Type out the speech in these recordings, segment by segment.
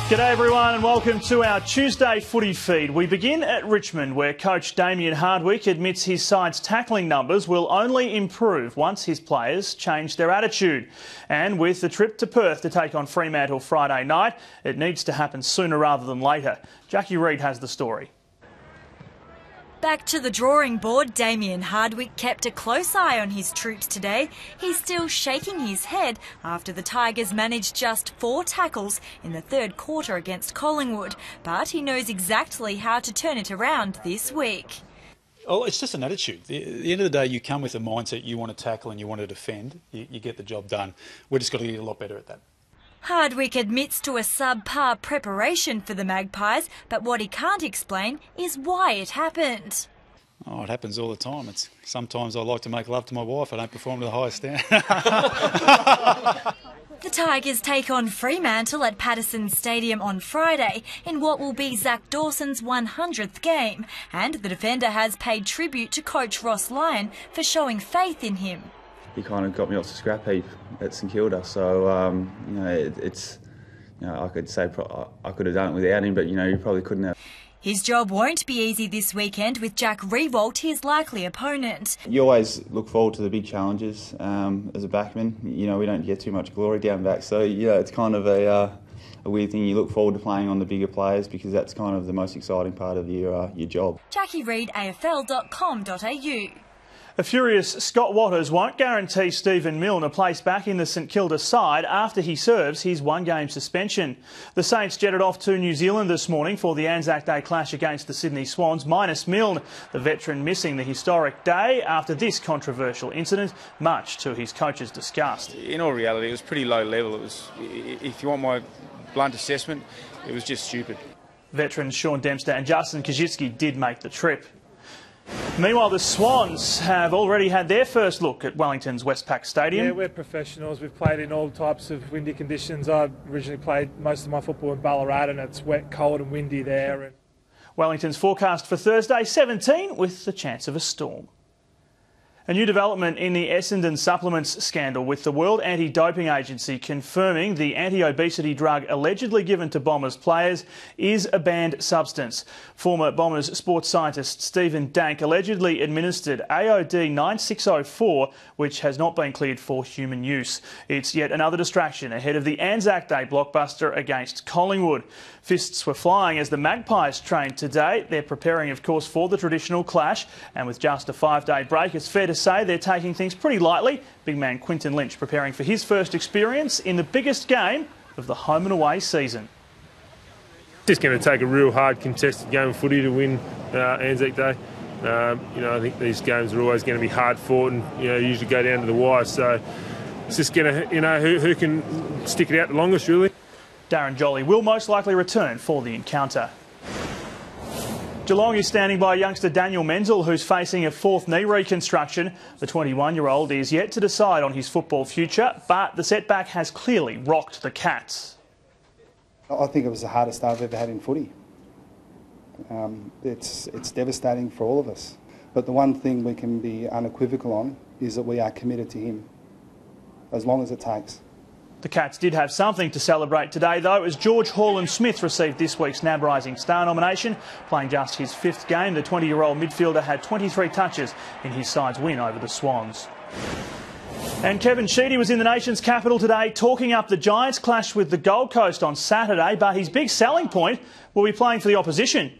G'day everyone and welcome to our Tuesday footy feed. We begin at Richmond where coach Damien Hardwick admits his side's tackling numbers will only improve once his players change their attitude. And with the trip to Perth to take on Fremantle Friday night, it needs to happen sooner rather than later. Jackie Reid has the story. Back to the drawing board, Damien Hardwick kept a close eye on his troops today. He's still shaking his head after the Tigers managed just 4 tackles in the third quarter against Collingwood, but he knows exactly how to turn it around this week. Oh, it's just an attitude. At the end of the day, you come with a mindset you want to tackle and you want to defend, you get the job done. We're just got to get a lot better at that. Hardwick admits to a subpar preparation for the Magpies, but what he can't explain is why it happened. Oh, it happens all the time. Sometimes I like to make love to my wife. I don't perform to the highest standard. The Tigers take on Fremantle at Patterson Stadium on Friday in what will be Zach Dawson's 100th game, and the defender has paid tribute to coach Ross Lyon for showing faith in him. He kind of got me off the scrap heap at St Kilda, so I could say I could have done it without him, but you probably couldn't have. His job won't be easy this weekend with Jack Riewoldt, his likely opponent. You always look forward to the big challenges as a backman. We don't get too much glory down back, so it's kind of a weird thing. You look forward to playing on the bigger players because that's kind of the most exciting part of your job. Jackie Reid, AFL.com.au. A furious Scott Watters won't guarantee Stephen Milne a place back in the St Kilda side after he serves his one-game suspension. The Saints jetted off to New Zealand this morning for the Anzac Day clash against the Sydney Swans, minus Milne, the veteran missing the historic day after this controversial incident, much to his coach's disgust. In all reality, it was pretty low level. It was, if you want my blunt assessment, it was just stupid. Veterans Sean Dempster and Justin Kajitsky did make the trip. Meanwhile, the Swans have already had their first look at Wellington's Westpac Stadium. Yeah, we're professionals. We've played in all types of windy conditions. I originally played most of my football in Ballarat and it's wet, cold and windy there. Wellington's forecast for Thursday, 17, with the chance of a storm. A new development in the Essendon supplements scandal with the World Anti-Doping Agency confirming the anti-obesity drug allegedly given to Bombers players is a banned substance. Former Bombers sports scientist Stephen Dank allegedly administered AOD 9604, which has not been cleared for human use. It's yet another distraction ahead of the Anzac Day blockbuster against Collingwood. Fists were flying as the Magpies trained today. They're preparing, of course, for the traditional clash, and with just a 5-day break, it's fair to say they're taking things pretty lightly. Big man Quinton Lynch preparing for his first experience in the biggest game of the home and away season. It's going to take a real hard contested game of footy to win Anzac Day. I think these games are always going to be hard fought and usually go down to the wire. So it's just going to, who can stick it out the longest, really. Darren Jolly will most likely return for the encounter. Geelong is standing by youngster Daniel Menzel, who's facing a 4th knee reconstruction. The 21-year-old is yet to decide on his football future, but the setback has clearly rocked the Cats. I think it was the hardest I've ever had in footy. It's devastating for all of us. But the one thing we can be unequivocal on is that we are committed to him, as long as it takes. The Cats did have something to celebrate today, though, as George Hall-Smith received this week's NAB Rising Star nomination. Playing just his 5th game, the 20-year-old midfielder had 23 touches in his side's win over the Swans. And Kevin Sheedy was in the nation's capital today talking up the Giants' clash with the Gold Coast on Saturday, but his big selling point will be playing for the opposition.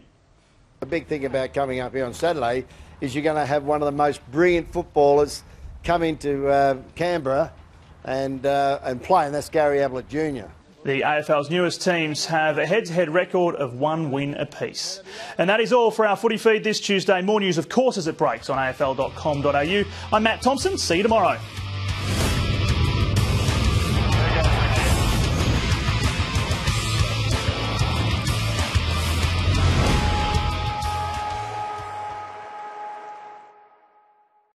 The big thing about coming up here on Saturday is you're going to have one of the most brilliant footballers come into Canberra and play, and that's Gary Ablett Jr. The AFL's newest teams have a head-to-head record of 1 win apiece. And that is all for our footy feed this Tuesday. More news, of course, as it breaks on afl.com.au. I'm Matt Thompson. See you tomorrow.